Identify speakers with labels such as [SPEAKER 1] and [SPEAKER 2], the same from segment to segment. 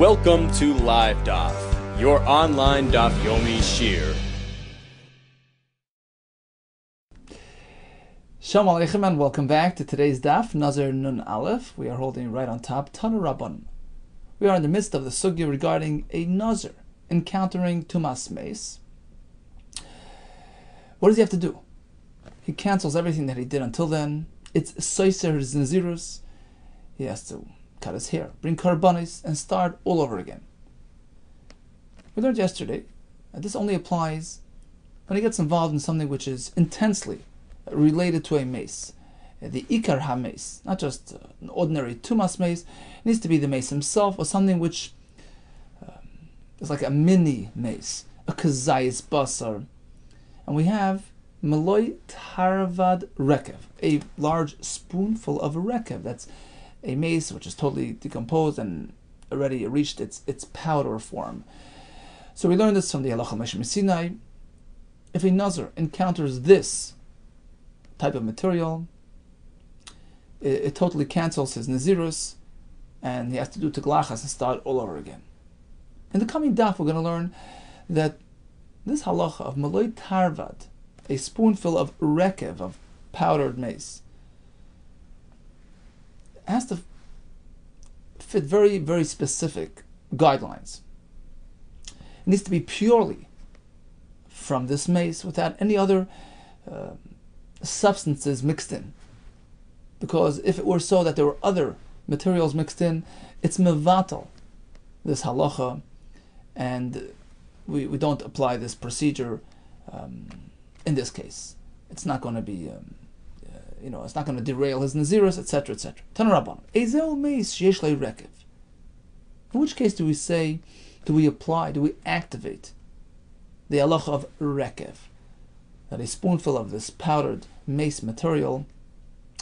[SPEAKER 1] Welcome to Live Daf, your online Daf Yomi Shir.
[SPEAKER 2] Shalom Aleichem and welcome back to today's Daf, Nazir Nun Aleph. We are holding right on top, Tanu Rabban. We are in the midst of the sugya regarding a Nazir encountering Tumas Meis. What does he have to do? He cancels everything that he did until then. It's Soiser Zinzirus. He has to cut his hair, bring karbanis, and start all over again. We learned yesterday that this only applies when he gets involved in something which is intensely related to a mace. The Ikar HaMace, not just an ordinary Tumas mace, it needs to be the mace himself, or something which is like a mini mace, a Kazayis Basar. And we have Maloi Tarvad Rekev, a large spoonful of Rekev. That's a mace which is totally decomposed and already reached its powder form. So we learned this from the Halacha Meshim Sinai. If a Nazir encounters this type of material, it totally cancels his Nazirus, and he has to do Teglachas and start all over again. In the coming daf, we're going to learn that this halacha of Maloi Tarvad, a spoonful of Rekev, of powdered mace, has to fit very, very specific guidelines. It needs to be purely from this mace without any other substances mixed in. Because if it were so that there were other materials mixed in, it's mevatel, this halacha, and we don't apply this procedure in this case. It's not going to be it's not going to derail his Nazirus, etc., etc. Tanarabban. Ezel meis sheyesh le rekev. In which case do we activate the halacha of rekev, that a spoonful of this powdered mace material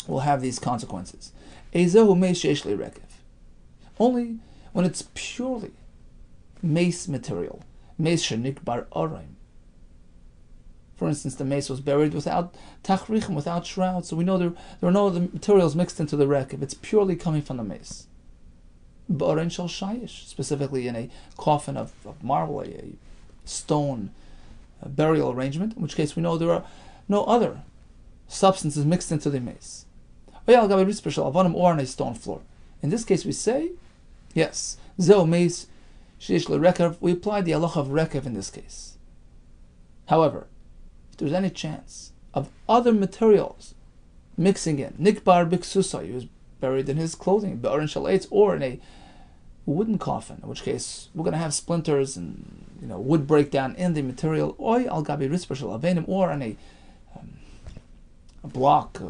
[SPEAKER 2] will have these consequences. Ezel meis sheyesh le rekev. Only when it's purely mace material. Meis shenik bar oraim. For instance, the mace was buried without tachrichim, without shrouds, so we know there are no other materials mixed into the rekev. It's purely coming from the mace. Ba'oren shel shayish, specifically in a coffin of marble, a stone burial arrangement, in which case we know there are no other substances mixed into the mace. Or on a stone floor. In this case we say, yes, zeo mace sheish lerekev, we apply the halacha of rekev in this case. However, there's any chance of other materials mixing in, nikbar biksusa, he was buried in his clothing, be'orin shalaitz, or in a wooden coffin, in which case we're going to have splinters and wood breakdown in the material, oy al gabi ritzper shel avenim, or on a block,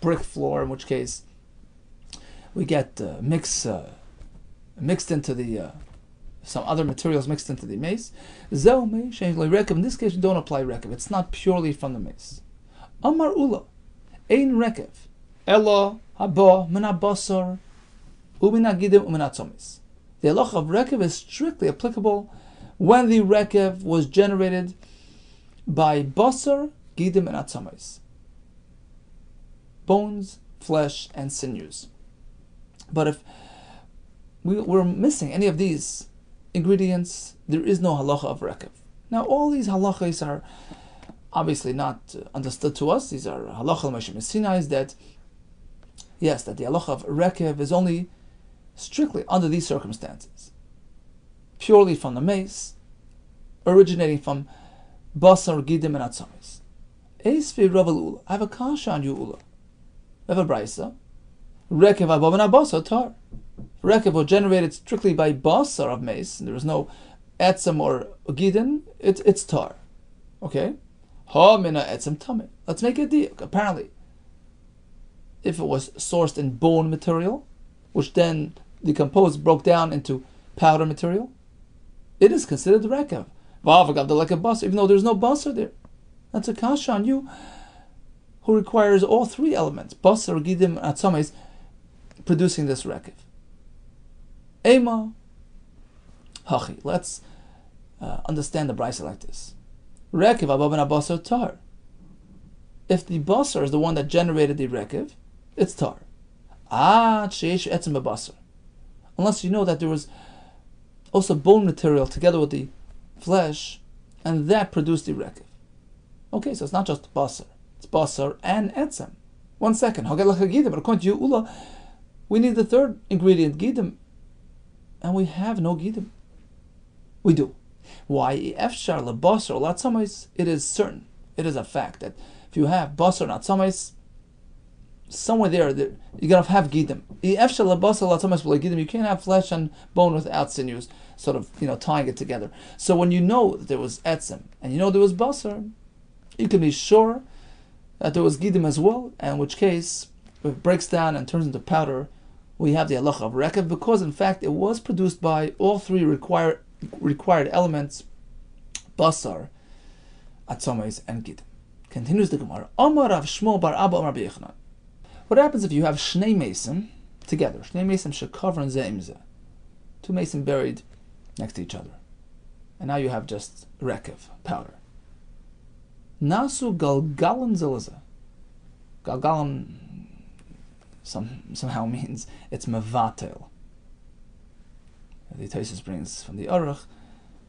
[SPEAKER 2] brick floor, in which case we get mixed into the some other materials mixed into the mace. In this case, we don't apply rekev. It's not purely from the mace. Amar ula, ein rekev, ella haba min habasar umin hagidim umin hatzomis. The halacha of rekev is strictly applicable when the rekev was generated by basar, gidim, and hatzomis, bones, flesh, and sinews. But if we're missing any of these ingredients, there is no halacha of rekev. Now, all these halachas are obviously not understood to us. These are halacha Meshim Sinai, that the halacha of rekev is only strictly under these circumstances, purely from the mace, originating from basar, gidim, and hatzomis. Eisvi ravel ula. I have a kasha on you, ula. I have a brisa. Rekev above basar tar. Rekev was generated strictly by basar of mace, and there is no etzem or gidin, it's tar. Okay? Ha mina etzem tameh. Let's make a deal. Apparently, if it was sourced in bone material, which then decomposed, broke down into powder material, it is considered rekev. Even though there's no basar there. That's a kasha on you, who requires all three elements, basar, gidim, and hatzomis, producing this rekev. Ema hachi. Let's understand the brisa like this. Rekev abav basar tar. If the basar is the one that generated the rekev, it's tar. Unless you know that there was also bone material together with the flesh, and that produced the rekev. Okay, so it's not just basar. It's basar and etzem. 1 second. But according to you, Ula, we need the third ingredient, gidim. And we have no gidim. We do. Why? Efshar lebasar latzamis, it is certain. It is a fact that if you have basar latzamis, somewhere there, you're going to have gidim. Efshar lebasar latzamis gidim. You can't have flesh and bone without sinews, sort of, tying it together. So when you know that there was etzem, and you know there was basar, you can be sure that there was gidim as well, and in which case, if it breaks down and turns into powder, we have the halacha of rekev, because in fact it was produced by all three required elements, basar, atzomes, and gidim. Continues the Gemara. Amar Rav Shmuel bar Abba Rabbi Yehuda. What happens if you have shnei mesim together? Shnei mesim shekavron ze im ze. 2 mesim buried next to each other, and now you have just rekev, powder. Nasu galgalan zilza. Galgalan somehow means it's mevatel. The Taisus brings from the Aruch,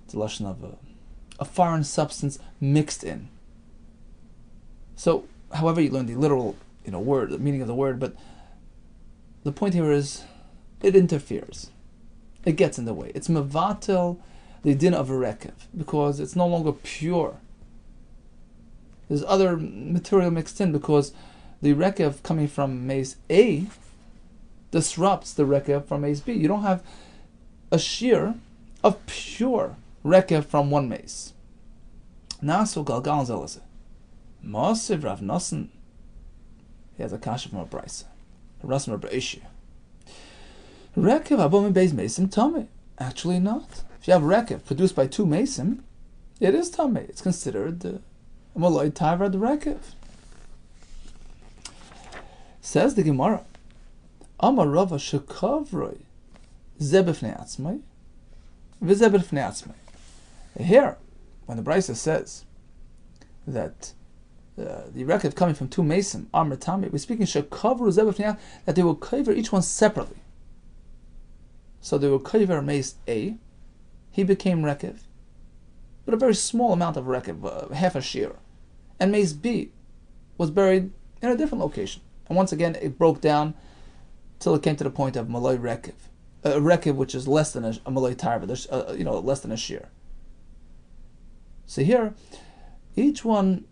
[SPEAKER 2] it's a lashon of a foreign substance mixed in. So, however you learn the literal, word, the meaning of the word, but the point here is, it interferes. It gets in the way. It's mevatel, the din of a rekev, because it's no longer pure. There's other material mixed in, because the rekev coming from mace A disrupts the rekev from mace B. You don't have a shear of pure rekev from one mace. Nasu galgal zelase. Masiv Rav Nosson. He has a kasha from a brisa. Rasim Rabbi Yehuda. Rekev abom beis mesim tame. Actually not. If you have rekev produced by 2 mesim, it is tame. It's considered Malay Tavra the Rekev. Says the Gemara, Amar Rava Shekavroi Zebefnei Atzmai V'Zebefnei Atzmai. Here, when the Brisa says that the Rekev coming from 2 mesim, Amar Tami, we're speaking Shekavru Zebefnei, that they will cover each one separately. So they will cover mace A, he became Rekev, but a very small amount of rekev, half a shear. And mace B was buried in a different location. And once again, it broke down till it came to the point of malay rekev. A rekev which is less than a malay tarva, less than a shear. So here, each one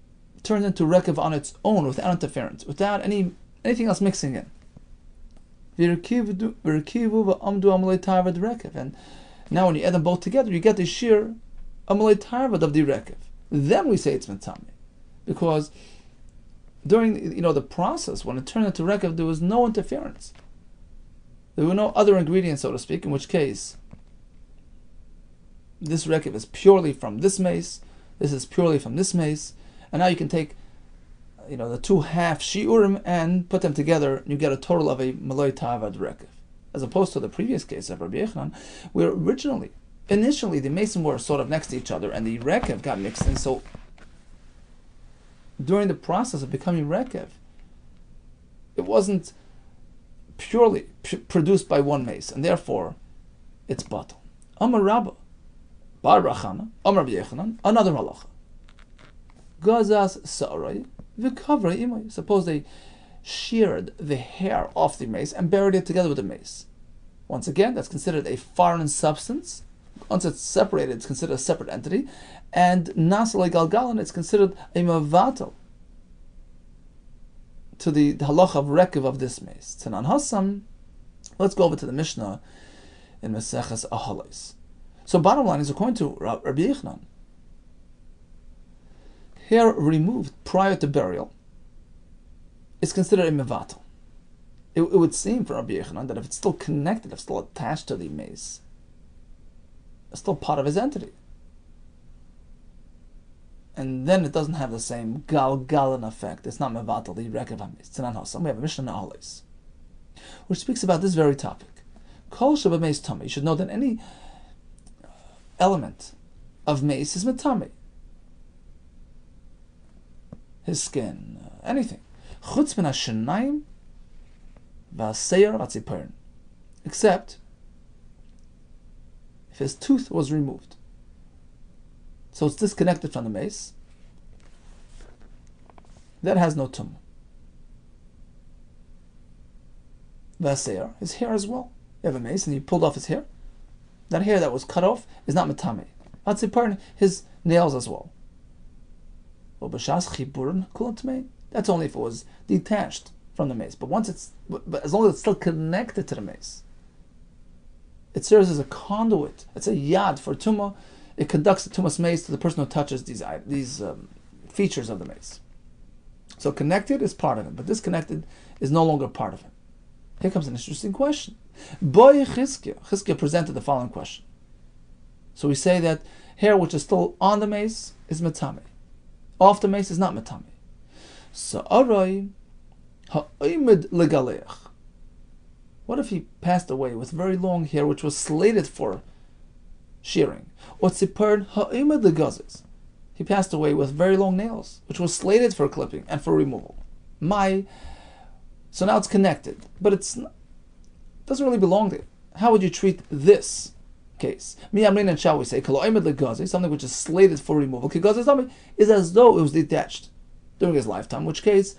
[SPEAKER 2] turns into rekev on its own without interference, without anything else mixing in. And now when you add them both together, you get the shear amalei tarvad of the rekev. Then we say it's metame, because during the process when it turned into rekev, there was no interference. There were no other ingredients, so to speak. In which case, this rekev is purely from this mace. This is purely from this mace, and now you can take, the 2 half shiurim and put them together, and you get a total of a malay tarvad rekev, as opposed to the previous case of Rabbi Yehuda, where initially the mason were sort of next to each other, and the rekev got mixed in. So during the process of becoming rekev, it wasn't purely produced by one mace, and therefore it's batal. Amar Rabba Bar Rachana Amar Rabbi Yehuda, another halacha. Gazas sa'arai v'kavrei imay. Suppose they sheared the hair off the mace and buried it together with the mace. Once again, that's considered a foreign substance. Once it's separated, it's considered a separate entity. And Nasalei Galgalan, it's considered a mavatal to the halacha of rekev of this mace. Tanan Hassam, let's go over to the Mishnah in Maseches Ahalos. So bottom line is, according to Rabbi Yehuda, hair removed prior to burial is considered a mevatel. It would seem for Rabbi Yehuda that if it's still connected, if it's still attached to the mace, it's still part of his entity. And then it doesn't have the same galgalan effect. It's not mevatel, the rekev hamis. It's not Hassam. We have a Mishnah Ahalos, which speaks about this very topic. Kol sheba meis tame. You should know that any element of mace is metame. His skin, anything. Chutz min hashenayim v'aseir v'atziparin. Except if his tooth was removed. So it's disconnected from the mace. That has no tumah. Vaseir, his hair as well. You have a mace and you pulled off his hair. That hair that was cut off is not metame. His nails as well. That's only if it was detached from the mace. But as long as it's still connected to the mace, it serves as a conduit. It's a yad for tumah. It conducts the tumah's mace to the person who touches these features of the mace. So connected is part of it, but disconnected is no longer part of it. Here comes an interesting question. Chizkiah presented the following question. So we say that hair which is still on the mace is metame. Off the mace is not metame. So aray ha'imid legaleach. What if he passed away with very long hair which was slated for shearing? Or tzipern ha'imid legazes. He passed away with very long nails, which was slated for clipping and for removal. So now it's connected, but doesn't really belong there. How would you treat this case? And shall we say, something which is slated for removal, is as though it was detached during his lifetime, in which case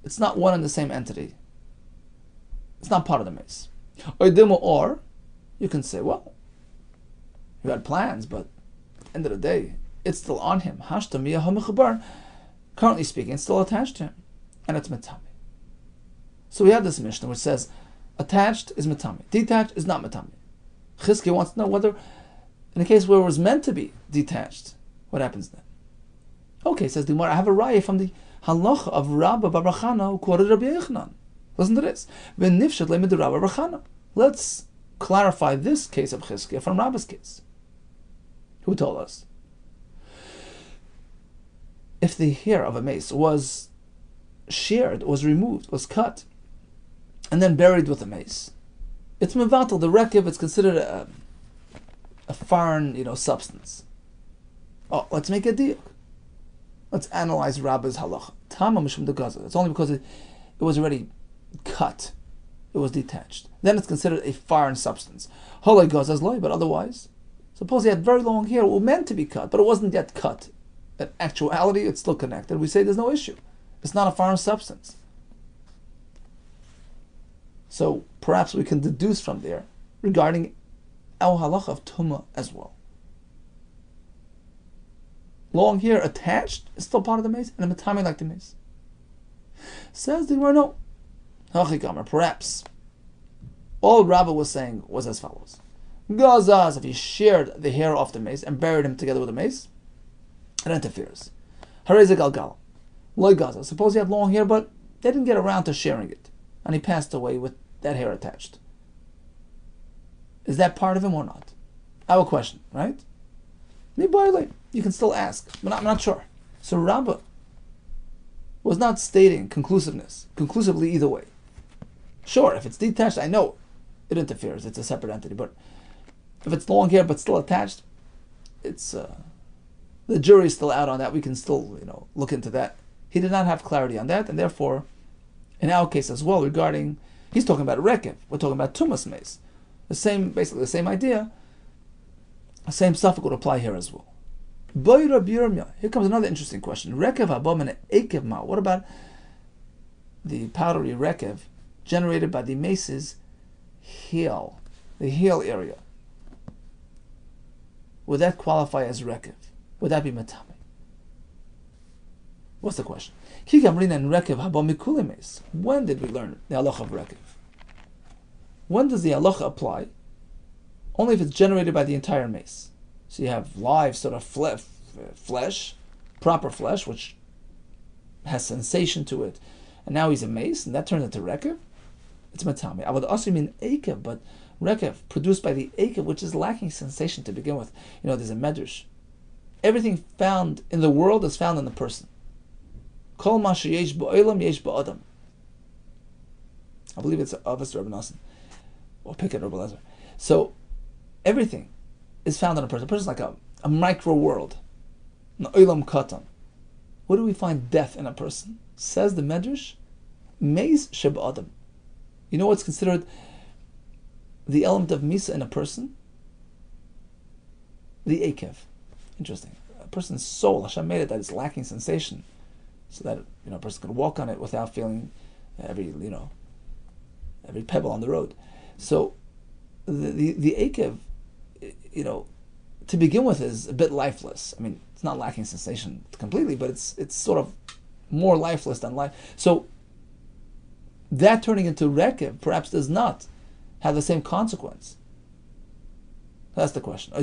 [SPEAKER 2] it's not one and the same entity. It's not part of the mace. Or you can say, well, you had plans, but at the end of the day, it's still on him. Currently speaking, it's still attached to him, and it's metame. So we have this Mishnah which says, attached is metame, detached is not metame. Chizkiah wants to know whether, in a case where it was meant to be detached, what happens then? Okay, says the Gemara, I have a raya from the halacha of Rabbi Bar Chana who quoted Rabbi Yehuda. Listen to this. Let's clarify this case of Chizkiah from Rabbi's case. Who told us? If the hair of a mace was sheared, was removed, was cut, and then buried with a mace, it's mevatel, the rekev, it's considered a foreign, substance. Oh, let's make a deal. Let's analyze Rabbi's halacha. Tama mishum de gaza. It's only because it was already cut, it was detached. Then it's considered a foreign substance. Holei gaza's loy, but otherwise, suppose he had very long hair, it was meant to be cut, but it wasn't yet cut. In actuality, it's still connected. We say there's no issue. It's not a foreign substance. So perhaps we can deduce from there regarding our halacha of tumah as well. Long hair attached is still part of the mace, and a metame like the mace. Says the Gemara, no. Perhaps all Rabbi was saying was as follows. Gazaz, if he sheared the hair off the mace and buried him together with the mace, it interferes. Hareze galgal. Loy gaza. Suppose he had long hair, but they didn't get around to sharing it, and he passed away with that hair attached. Is that part of him or not? Our question, right? You can still ask, but I'm not sure. So Rabbah was not stating conclusively either way. Sure, if it's detached, I know it interferes. It's a separate entity. But if it's long hair but still attached, it's the jury's still out on that. We can still look into that. He did not have clarity on that, and therefore, in our case as well, regarding, he's talking about rekev. We're talking about tumas mace. Basically the same idea. The same stuff would apply here as well. Here comes another interesting question. Rekev habam and ekev ma. What about the powdery rekev generated by the mace's heel, the heel area? Would that qualify as rekev? Would that be metame? What's the question? When did we learn the halacha of rekev? When does the halacha apply? Only if it's generated by the entire mace. So you have live sort of flesh, proper flesh, which has sensation to it, and now he's a mace, and that turns into rekev. It's metame. I would also mean ekev, but rekev produced by the ekev, which is lacking sensation to begin with. There's a medrash. Everything found in the world is found in the person. Kol ma sheyesh ba'olam yesh ba'adam. I believe it's Avos Rabbi Nassim, or pick it Rabbi Lezer. So everything is found in a person. A person is like a micro world. An olam katan. Where do we find death in a person? Says the medrash, meis sheba'adam. You know what's considered the element of misa in a person? the akev. Interesting. A person's soul, Hashem made it that it's lacking sensation, so that a person can walk on it without feeling every pebble on the road. So the akev, to begin with, is a bit lifeless. I mean, it's not lacking sensation completely, but it's sort of more lifeless than life. So that turning into rekev perhaps does not have the same consequence. That's the question.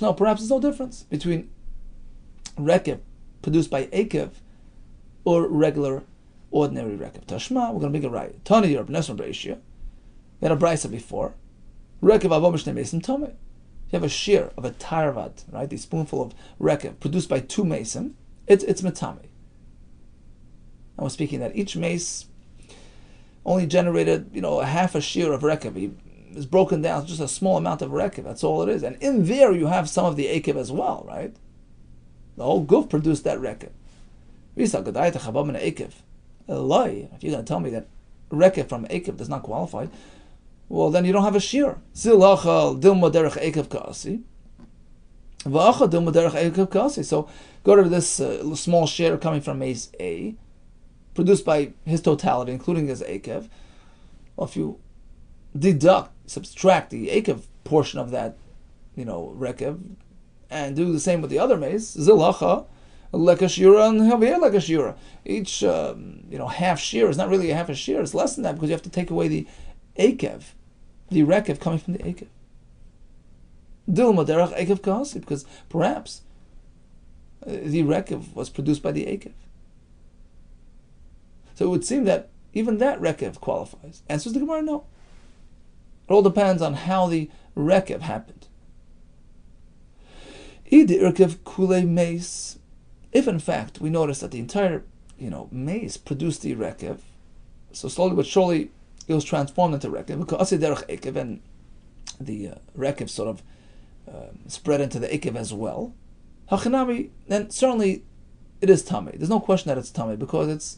[SPEAKER 2] No, perhaps there's no difference between rekev produced by akev or regular, ordinary rekev. Tashma, we're going to make it right. Tani Yerb Nesma Beishia. We had a brisa before. Rekev avom shnei mesim tomei. You have a shear of a tarvad, right? The spoonful of rekev produced by 2 mesim. It's metame. And we're speaking that each mace only generated, a half a shear of rekev. It's broken down, just a small amount of rekev. That's all it is. And in there you have some of the akev as well, right? The whole guf produced that rekev. If you're going to tell me that rekev from akev does not qualify, well, then you don't have a shear. So go to this small shear coming from mace A, produced by his totality, including his akev. Well, if you subtract the akev portion of that, rekev, and do the same with the other mace, zilacha, like a shira and havir like a shira. Each half shear is not really a half a shear. It's less than that because you have to take away the akev, the rekev coming from the akev. Dilma derech akev kasi, because perhaps the rekev was produced by the akev. So it would seem that even that rekev qualifies. Answers the Gemara, no. It all depends on how the rekev happened. If in fact we notice that the entire mace produced the rekev, so slowly but surely it was transformed into rekev, and the rekev sort of spread into the akev as well, then certainly it is tamei. There's no question that it's tamei because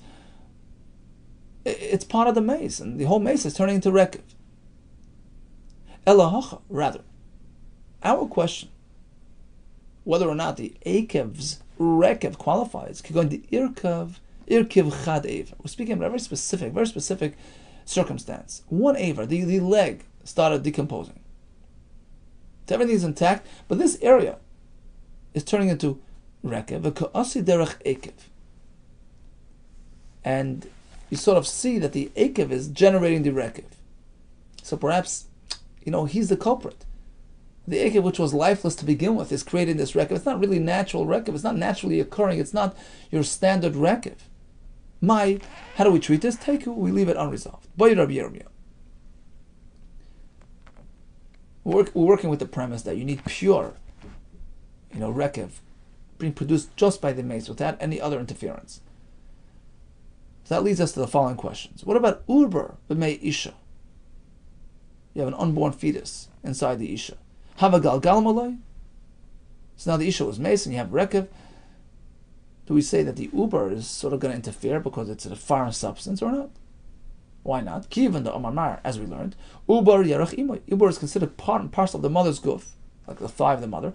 [SPEAKER 2] it's part of the mace, and the whole mace is turning into rekev. Elahacha, rather, our question, whether or not the akev's rekev qualifies, going to irkiv chad aver. We're speaking about a very specific circumstance. One aver, the leg, started decomposing. So everything is intact, but this area is turning into rekev, v'ka'asi derech akev. And you sort of see that the akev is generating the rekev. So perhaps, he's the culprit. The akev, which was lifeless to begin with, is creating this rekev. It's not really natural rekev. It's not naturally occurring. It's not your standard rekev. How do we treat this? We leave it unresolved. Boy, Rabbi Yehuda. We're working with the premise that you need pure, rekev being produced just by the mace without any other interference. So that leads us to the following questions. What about urber b'mei isha? You have an unborn fetus inside the isha. Hava galgal malay. So now the isha was mace and you have rekev. Do we say that the uber is sort of going to interfere because it's a foreign substance or not? Why not? Kivan the Omar, as we learned, uber yarach imoy. Uber is considered part and parcel of the mother's guf, like the thigh of the mother.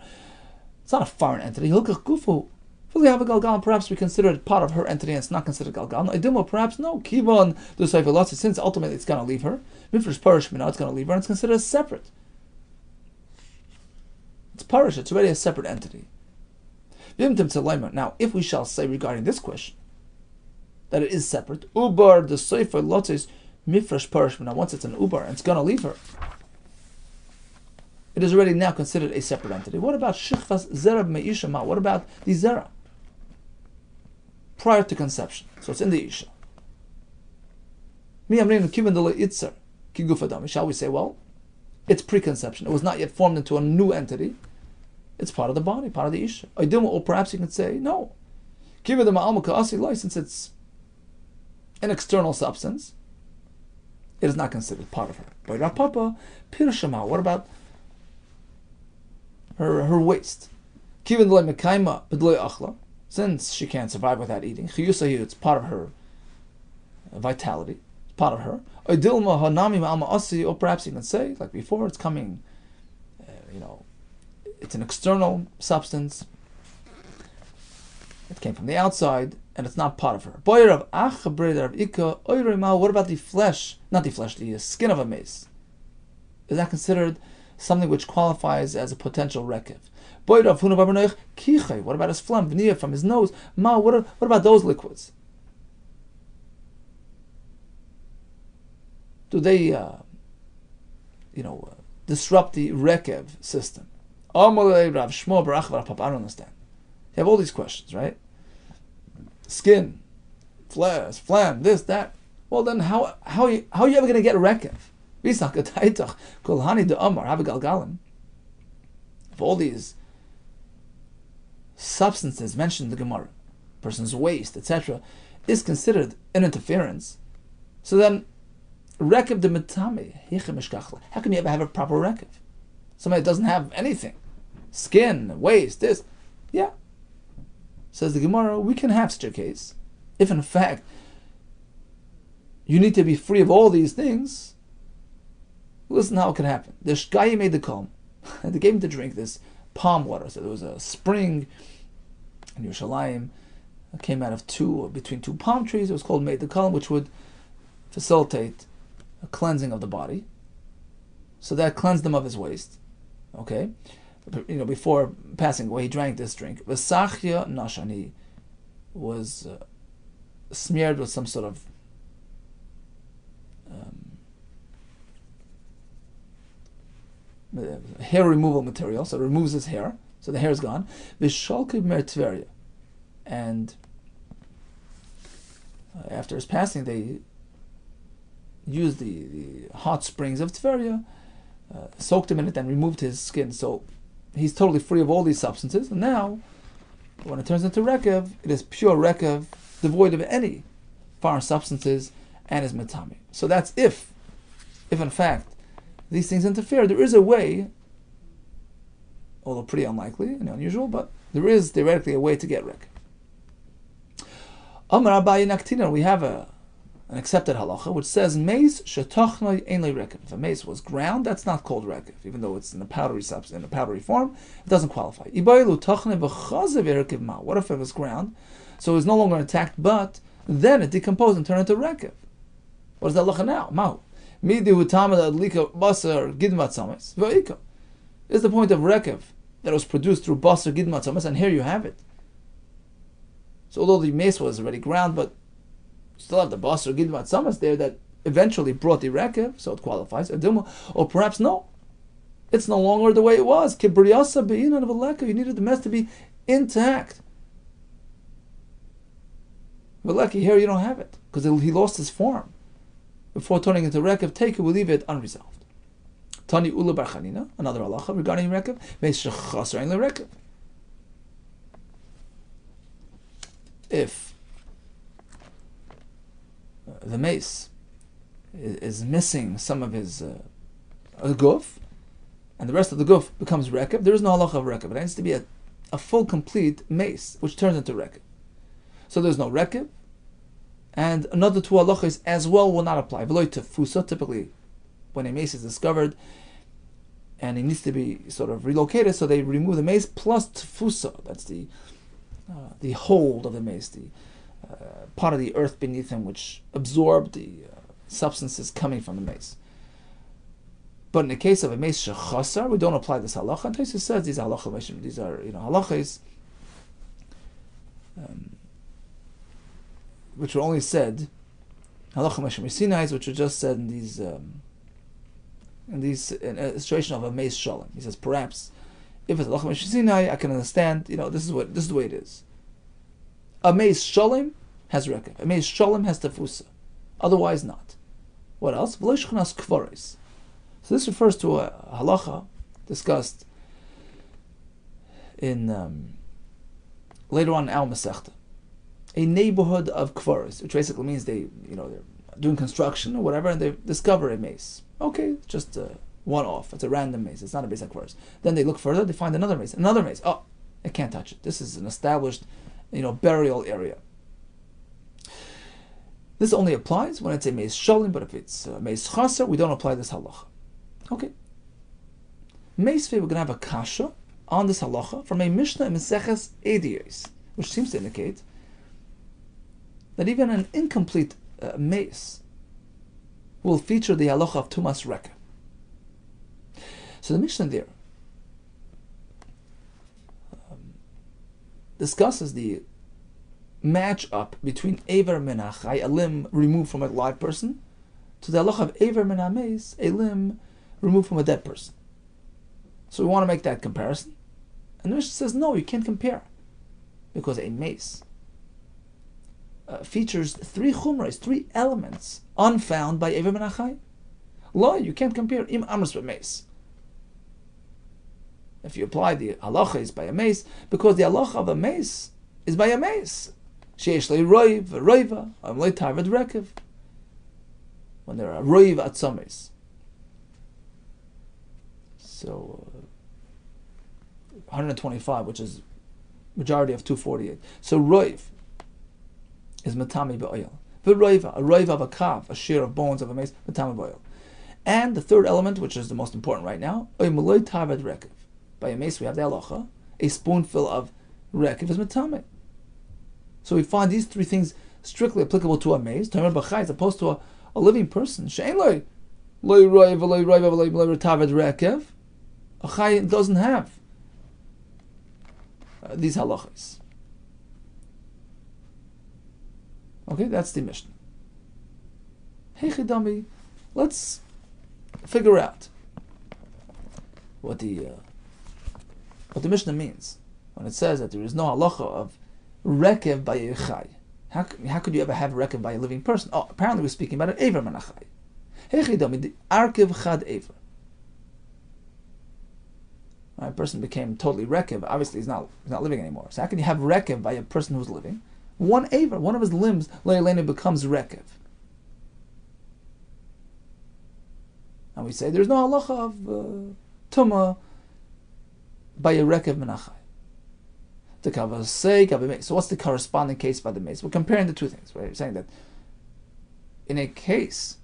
[SPEAKER 2] It's not a foreign entity. Hilkach gufu. Fully have a galgal. Perhaps we consider it part of her entity and it's not considered galgal. No, idimo, perhaps no. Kivan the seifalotzi, since ultimately it's going to leave her. Mifresh parish mina, it's going to leave her, and it's considered separate. It's parish. It's already a separate entity. Now, if we shall say regarding this question that it is separate, ubar the sefer lotzes mifresh parish mina. Once it's an ubar and it's going to leave her, it is already now considered a separate entity. What about shichvas zera me'ishama? What about the zera prior to conception? So it's in the isha. Shall we say, well, it's pre-conception. It was not yet formed into a new entity. It's part of the body, part of the isha. Or perhaps you can say, no. Since it's an external substance, it is not considered part of her. What about her waist? Since she can't survive without eating, it's part of her vitality, part of her. Or perhaps you can say, like before, it's coming, it's an external substance. It came from the outside, and it's not part of her. What about the flesh? Not the flesh, the skin of a mace. Is that considered something which qualifies as a potential rekev? What about his phlegm, v'niyah from his nose? What about those liquids? Do they, disrupt the rekev system? I don't understand. You have all these questions, right? Skin, flesh, phlegm, this, that. Well, then how are you ever going to get rekev? If all these substances mentioned in the Gemara, person's waste, etc., is considered an interference, so then rekev de metame, how can you ever have a proper rekev? Somebody that doesn't have anything, skin, waste, this, yeah. Says the Gemara, we can have such a case if in fact you need to be free of all these things. Listen how it could happen. The Shkai made the calm, and they gave him to drink this palm water. So there was a spring in Yerushalayim that came out of between two palm trees. It was called made the calm, which would facilitate a cleansing of the body. So that cleansed him of his waste. Okay, before passing away, he drank this drink. V'sachya nashani was smeared with some sort of hair removal material, so it removes his hair, so the hair is gone. V'shalkib mer Tveria, and after his passing, they used the hot springs of Tveria, soaked him in it, and removed his skin. So he's totally free of all these substances. And now, when it turns into rekev, it is pure rekev, devoid of any foreign substances, and is metame. So that's if in fact these things interfere. There is a way, although pretty unlikely and unusual, but there is theoretically a way to get rekev. Amar Abaye Naktina, we have an accepted halacha which says mace shetochnoi ein le rekev. If a mace was ground, that's not called rekev, even though it's in a powdery substance, in a powdery form, it doesn't qualify. What if it was ground, so it was no longer intact, but then it decomposed and turned into rekev? What is the halacha now? Mahu midihu tamad adlika basar gidmat samas v'ika. Is the point of rekev that was produced through basar gidmat samas, and here you have it. So although the mace was already ground, but you still have the basar gidmat samas there that eventually brought the rekev, so it qualifies. Or perhaps no, it's no longer the way it was. Kibriyasa be'inan of a leka. You needed the mess to be intact. But lucky here you don't have it because he lost his form before turning into rekev. Take it, we leave it unresolved. Tani ula bar chanina, another halacha regarding rekev. Meis shechaser ein le rekev. If the mace is missing some of his guf, and the rest of the guf becomes rekev, there is no halacha of rekev. It needs to be a full, complete mace, which turns into rekev. So there's no rekev, and another two halachas as well will not apply. V'lo tefusa, typically when a mace is discovered and it needs to be sort of relocated, so they remove the mace plus tefusa. That's the hold of the mace, the part of the earth beneath him which absorbed the substances coming from the mace. But in the case of a mace shechasar, we don't apply this halacha. And Tosfos says these are halacha, these are halachas which were only said halacha meshim Sinai, which were just said in a situation of a mace shalom. He says perhaps if it's halacha meshim Sinai, I can understand. This is the way it is. A mace shalom has rekev. A mace shalom has tefusa. Otherwise, not. What else? V'lo shchunas kvaris. So this refers to a halacha discussed in later on in Al Masechta, a neighborhood of kvaris, which basically means they're doing construction or whatever, and they discover a mace. Okay, it's just one-off. It's a random mace. It's not a base of kvaris. Then they look further. They find another mace. Oh, I can't touch it. This is an established, burial area. This only applies when it's a mace shalom, but if it's a mace chaser, we don't apply this halacha. Okay. Mace, we're going to have a kasha on this halacha from a Mishnah in Maseches Ediyos, which seems to indicate that even an incomplete mace will feature the halacha of Tumas Reka. So the Mishnah there discusses the match up between Eiver Min HaChai, a limb removed from a live person, to the halacha of Eiver Min HaMeis, a limb removed from a dead person. So we want to make that comparison. And the Mishnah says, no, you can't compare. Because a mace features three chumras, three elements, unfound by Eiver Min HaChai. Lo, you can't compare im amros with mace. If you apply the halacha is by a mace, because the halacha of a mace is by a mace. Sheish le roiv, roiva, am le tavad rekev. When there are roiv atzames. So 125, which is majority of 248. So roiv is matami ba'oil. V'roiva, a roiv of a kav, a shear of bones of a mace, matami ba'oil. And the third element, which is the most important right now, oy maloi tavad rekev. By a mace we have the halacha, a spoonful of rekev is matame. So we find these three things strictly applicable to a mace, Tamer B'chai, as opposed to a living person. She'en loy roiv, loy roiv, loy tavad rekev. A chai doesn't have these halachas. Okay, that's the Mishnah. Hey Chidami, let's figure out what the Mishnah means when it says that there is no halacha of rekev by a chai. How could you ever have rekev by a living person? Oh, apparently we're speaking about an Eiver Min HaChai. Hey Chidami, the arkev chad Eiver. A person became totally rekev. Obviously, he's not living anymore. So how can you have rekev by a person who's living? One Eiver, one of his limbs, leilenu, becomes rekev. And we say there's no halacha of tuma by a rekev min HaChai. The kavasei gabi. So what's the corresponding case by the mace? We're comparing the two things. Right? We're saying that in a case,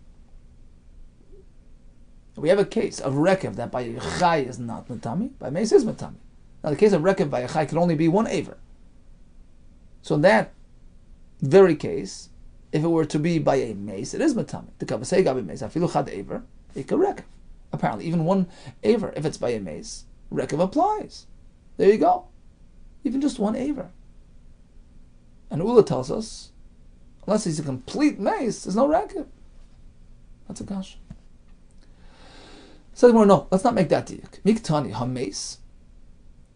[SPEAKER 2] we have a case of rekev that by a chai is not matami, by mace is matami. Now the case of rekev by a chai can only be one Eiver. So in that very case, if it were to be by a mace, it is matami. The kavasei gabi mace, afilu chad Eiver, ika rekev. Apparently, even one Eiver, if it's by a mace, rekev applies. There you go. Even just one Eiver. And Ula tells us, unless he's a complete mace, there's no rekev. That's a kasha. Says more, no, let's not make that diyuk. Miktani ha-mace.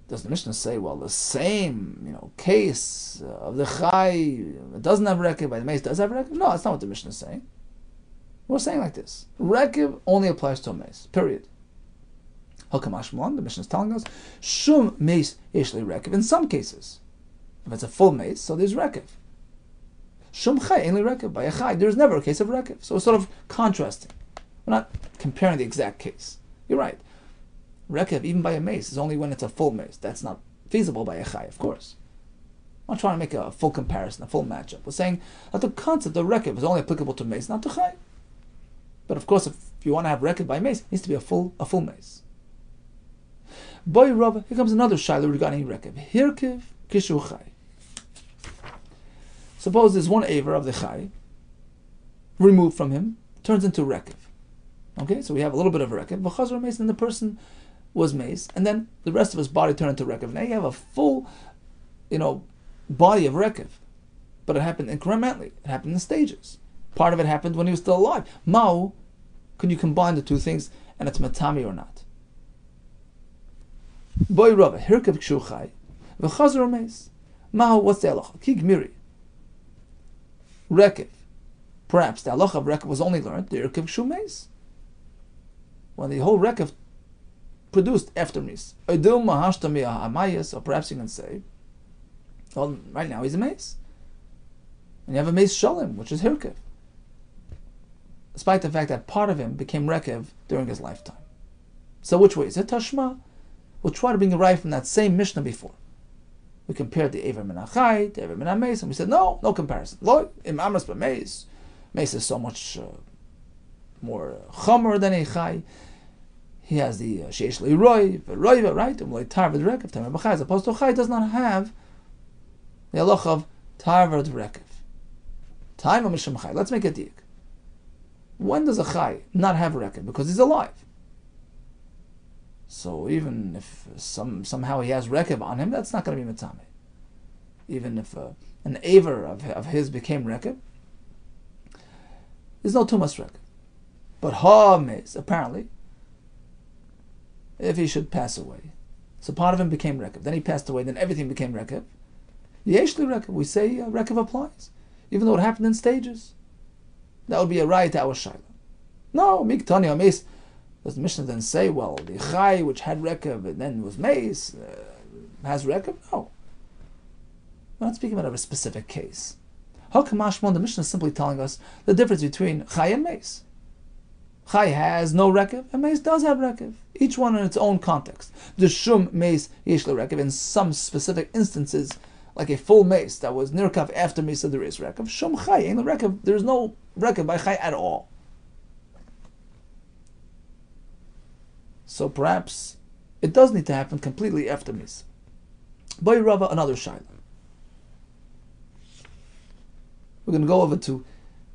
[SPEAKER 2] Does the Mishnah say, well, the same, case of the chai, it doesn't have rekev, by the mace does have rekev? No, that's not what the Mishnah is saying. We're saying like this. Rekev only applies to a mace, period. Hakamashmon, the Mishnah is telling us, shum mace yeshle rekev. In some cases, if it's a full mace, so there's rekev. Shum chai ain't rekev. By a chai, there's never a case of rekev. So it's sort of contrasting. We're not comparing the exact case. You're right. Rekev, even by a mace, is only when it's a full mace. That's not feasible by a chai, of course. I'm not trying to make a full comparison, a full matchup. We're saying that the concept of rekev is only applicable to mace, not to chai. But of course, if you want to have rekev by mace, it needs to be a full mace. Boy Rav, here comes another shaila regarding rekev. Hirkev kishu chai. Suppose there's one Eiver of the chai removed from him, turns into rekev. Okay, so we have a little bit of rekev. V'chazor mace, and the person was mace, and then the rest of his body turned into rekev. Now you have a full, body of rekev, but it happened incrementally. It happened in stages. Part of it happened when he was still alive. Mao, can you combine the two things, and it's matami or not? Boy Rava, hirkev kshuchai, v'chazor mace. Mao, what's the halacha? Ki gmiri. Rekev. Perhaps the halacha of rekev was only learned the hirkev kshu mace, when the whole rekev produced after mace. Or perhaps you can say, well, right now he's a mace. And you have a mace shalim, which is hirkev. Despite the fact that part of him became rekev during his lifetime. So which way? Is it tashma? We'll try to bring a right from that same Mishnah before. We compared the Eiver Min HaChai to Eiver Min HaMeis, and we said, no comparison. Lo, im amras b'meis. Meis is so much more chomer than a chai. he has the sheish leiroi, v'roiva, right? Tarvad rekev, tamer b'chai, as opposed to chai does not have the halacha of tarvad rekev. Taima mishum chai. Let's make a diak. When does a chai not have rekev? Because he's alive. So even if somehow he has rekev on him, that's not going to be mitzame. Even if an aver of his became rekev, there's no tumas rekev. But ha-mez, apparently, if he should pass away, so part of him became rekev, then he passed away, then everything became rekev. Yeshli rekev, we say rekev applies, even though it happened in stages. That would be a right to our shaila. No, miktani ha-mez. Does the Mishnah then say, well, the chai which had rekev and then was mace has rekev? No. We're not speaking about a specific case. Hakamashmon, the Mishnah is simply telling us the difference between chai and mace. Chai has no rekev, and mace does have rekev. Each one in its own context. The shum mace yesh le rekev. In some specific instances, like a full mace that was nirkav after mace, there is rekev. Shum chai ain't the rekev. There's no rekev by chai at all. So perhaps it does need to happen completely after mace. By Rava, another shaila. We're going to go over to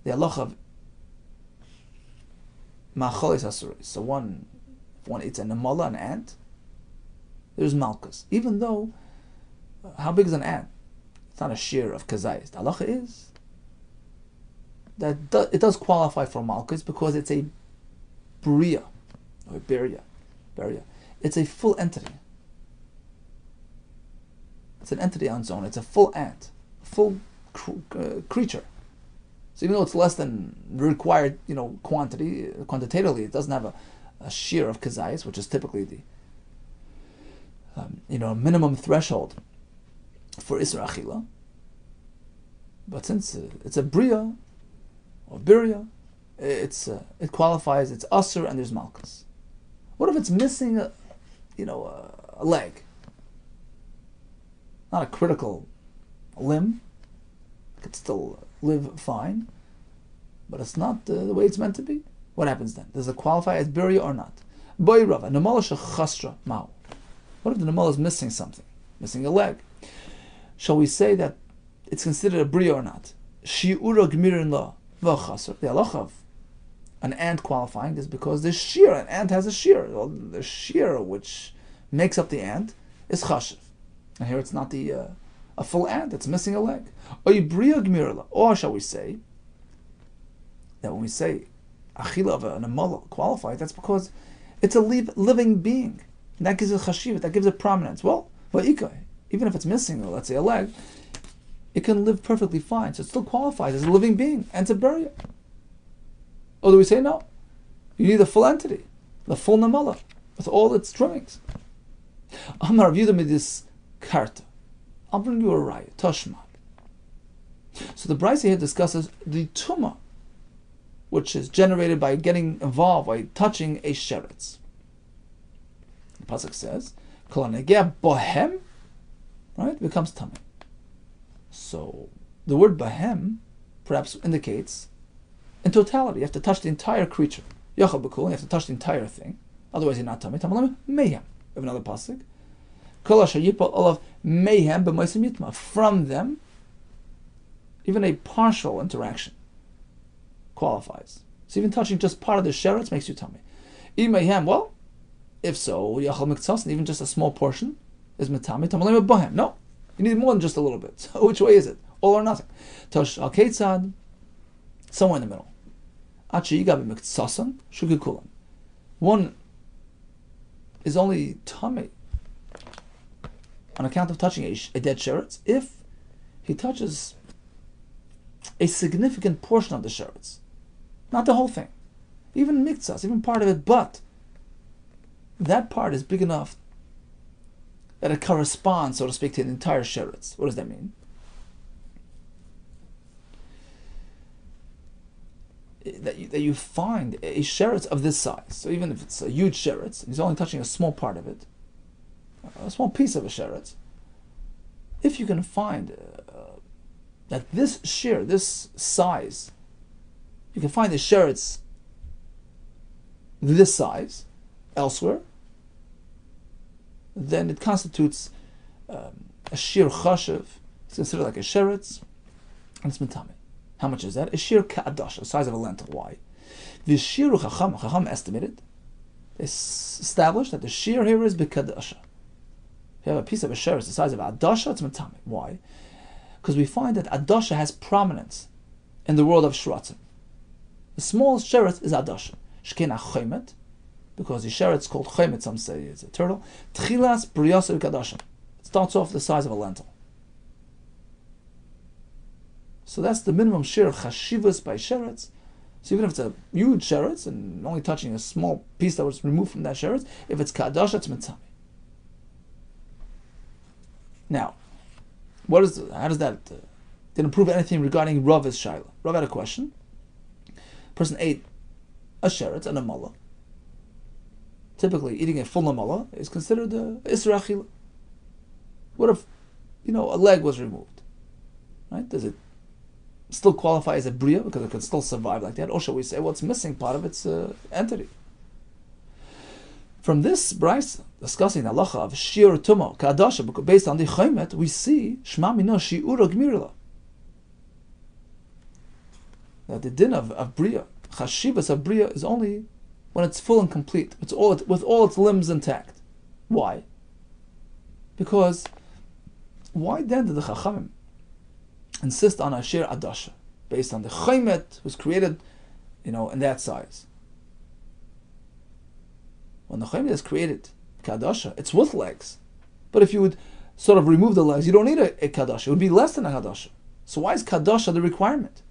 [SPEAKER 2] the halacha of Macholis Asuris. So one eats a namala, an ant, there's malchus. Even though, how big is an ant? It's not a shear of kazayis. The halacha is that it does qualify for malchus because it's a bria, or beria. It's a full entity. It's an entity on its own. It's a full ant, full creature. So even though it's less than required, quantitatively, it doesn't have a shear of kazayis, which is typically the minimum threshold for isra achila. But since it's a bria or biria, it qualifies. It's asur and there's malchus. What if it's missing a leg? Not a critical limb. It could still live fine, but it's not the way it's meant to be. What happens then? Does it qualify as biria or not? Boy Rava, namala shechasra ma'u. What if the namala is missing something, missing a leg? Shall we say that it's considered a bria or not? Shi'ura gmirin la v'chasra. The halacha of an ant qualifying is because the shear, an ant has a shear. Well, the shear which makes up the ant is chashiv. And here it's not a full ant, it's missing a leg. Or shall we say that when we say achila of an amala qualified, that's because it's a living being. And that gives it chashiv, that gives it prominence. Well, even if it's missing, let's say a leg, it can live perfectly fine. So it still qualifies as a living being, and it's a burial. Or do we say no? You need the full entity, the full namala, with all its trimmings. Amar Rabbi Yehuda midis karta. I'll bring you a raya, Toshma. So the Brisa here discusses the tumah, which is generated by getting involved, by touching a sheretz. The pasuk says, "Kol hanegeh bohem," right, becomes tumah. So the word bohem perhaps indicates, in totality, you have to touch the entire creature. Yachal b'kul, you have to touch the entire thing. Otherwise, you're not tumah. Tamalim mayhem. We have another pasuk. From them, even a partial interaction qualifies. So even touching just part of the sheretz makes you tummy. Well, if so, even just a small portion is mitami. No, you need more than just a little bit. So which way is it? All or nothing. Tosh al ketzad, somewhere in the middle. One is only tummy on account of touching a dead sheretz if he touches a significant portion of the sheretz, not the whole thing, even miktsas, even part of it, but that part is big enough that it corresponds, so to speak, to the entire sheretz. What does that mean? That you find a sheretz of this size. So even if it's a huge sheretz, he's only touching a small part of it, a small piece of a sheretz. If you can find that this shear, this size, you can find the sheretz this size, elsewhere, then it constitutes a shir chashiv. It's considered like a sheretz, and it's mitame. How much is that? A shir ka'adash, the size of a lentil. Why? The shiru chacham estimated, they established that the shir here is b'kadasha. If you have a piece of a sheretz the size of a adasha, it's mitame. Why? Because we find that adasha has prominence in the world of shratzim. The smallest sheretz is adasha. Shkena chomet, because the sheretz called chomet, some say it's a turtle. Tchilas briyasa kadasha. It starts off the size of a lentil. So that's the minimum shir chashivas by sheretz. So even if it's a huge sheretz and only touching a small piece that was removed from that sheretz, if it's kadasha, it's mitzami. Now, how does that didn't prove anything regarding Rav's shaila? Rav had a question. Person ate a sheretz and a mullah. Typically, eating a full namala is considered isra achila. What if, a leg was removed? Right? Does it still qualify as a bria because it could still survive like that? Or shall we say, well, it's missing part of its entity? From this brayso discussing the halacha of shir tumo kadasha, because based on the chomet, we see shma mino shiura gmirila. That the din of bria, chashivas of bria, is only when it's full and complete, with all its limbs intact. Why? Because why then did the chachamim insist on a shir adasha based on the chomet was created, in that size? When the chomet is created kadasha, it's with legs. But if you would sort of remove the legs, you don't need a kadasha. It would be less than a kadasha. So why is kadasha the requirement?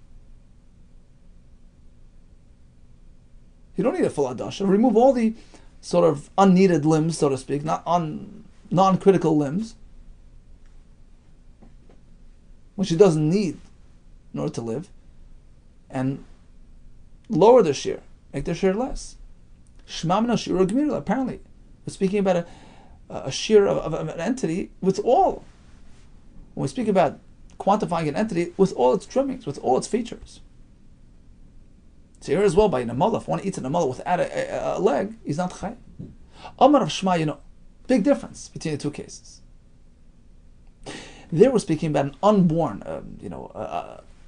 [SPEAKER 2] You don't need a full adasha. Remove all the sort of unneeded limbs, so to speak, non-critical limbs, which he doesn't need in order to live, and lower the shear, make the shear less. Shmamina shira gmirila. Apparently, we're speaking about a shear of an entity with all. When we speak about quantifying an entity with all its trimmings, with all its features. So here as well, by namala, if one eats a namala without a leg, he's not chay. Amar of Shema, big difference between the two cases. There we're speaking about an unborn, a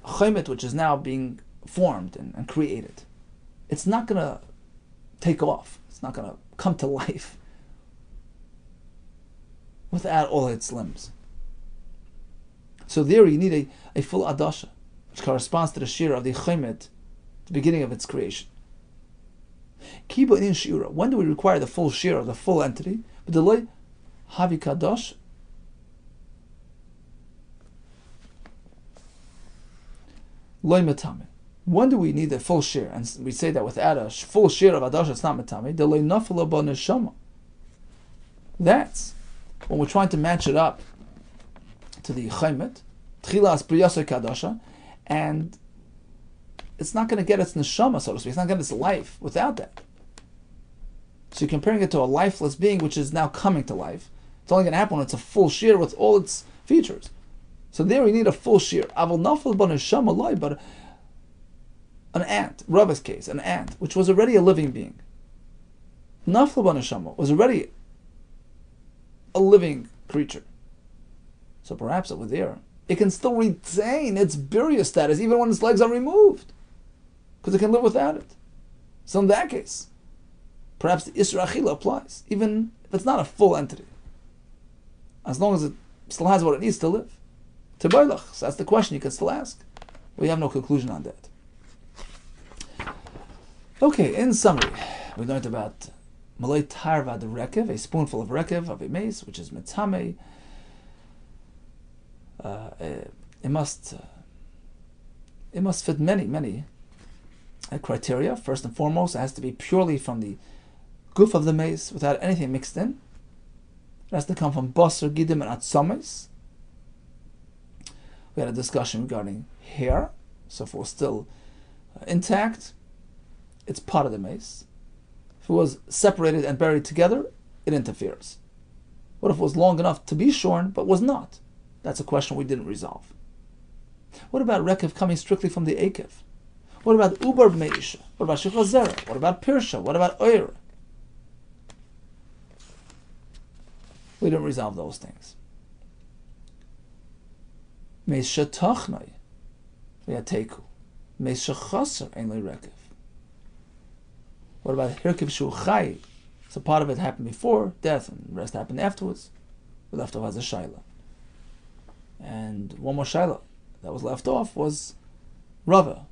[SPEAKER 2] chomet which is now being formed and created. It's not going to take off. It's not going to come to life without all its limbs. So there you need a full adasha, which corresponds to the shir of the chomet, the beginning of its creation. Kiba in shira. When do we require the full shir of the full entity? But the loy havi kadosh. Loy metame. When do we need the full shir? And we say that without a full shir of adosh, it's not metame. The loy nafala ba neshama. That's when we're trying to match it up to the chomet, tchilas priyasa kadosha, and it's not going to get its neshama, so to speak. It's not going to get its life without that. So you're comparing it to a lifeless being which is now coming to life. It's only going to happen when it's a full shear with all its features. So there we need a full shear. Aval nafal ba neshama loy, but an ant, Rabbi's case, an ant, which was already a living being. Nafal ba neshama was already a living creature. So perhaps over there, it can still retain its birya status even when its legs are removed, because it can live without it. So in that case, perhaps the Isra Achila applies, even if it's not a full entity, as long as it still has what it needs to live. Tebailach. So that's the question you can still ask. We have no conclusion on that. Okay, in summary, we learned about Malay Tarva the Rekev, a spoonful of Rekev, of a mace, which is Metame. It must fit many criteria. First and foremost, it has to be purely from the goof of the mace, without anything mixed in. It has to come from basar, gidim, and atzames. We had a discussion regarding hair. So if it was still intact, it's part of the mace. If it was separated and buried together, it interferes. What if it was long enough to be shorn, but was not? That's a question we didn't resolve. What about rekev coming strictly from the akev? What about ubar meisha? What about shechazera? What about pirsha? What about oyer? We didn't resolve those things. Meis shetachnai v'yateku. Meis shechaser ein le'rekev. What about hirkiv shu chai? So part of it happened before death, and the rest happened afterwards. We left off as a shaila. And one more shaila that was left off was Rava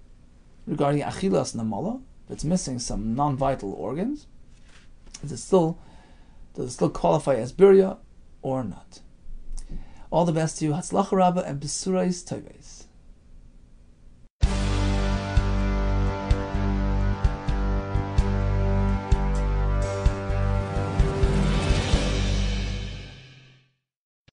[SPEAKER 2] regarding achilas namala. If it's missing some non-vital organs, does it still qualify as birya or not? All the best to you, Hatzlacha Rabba, and Besurais Toves.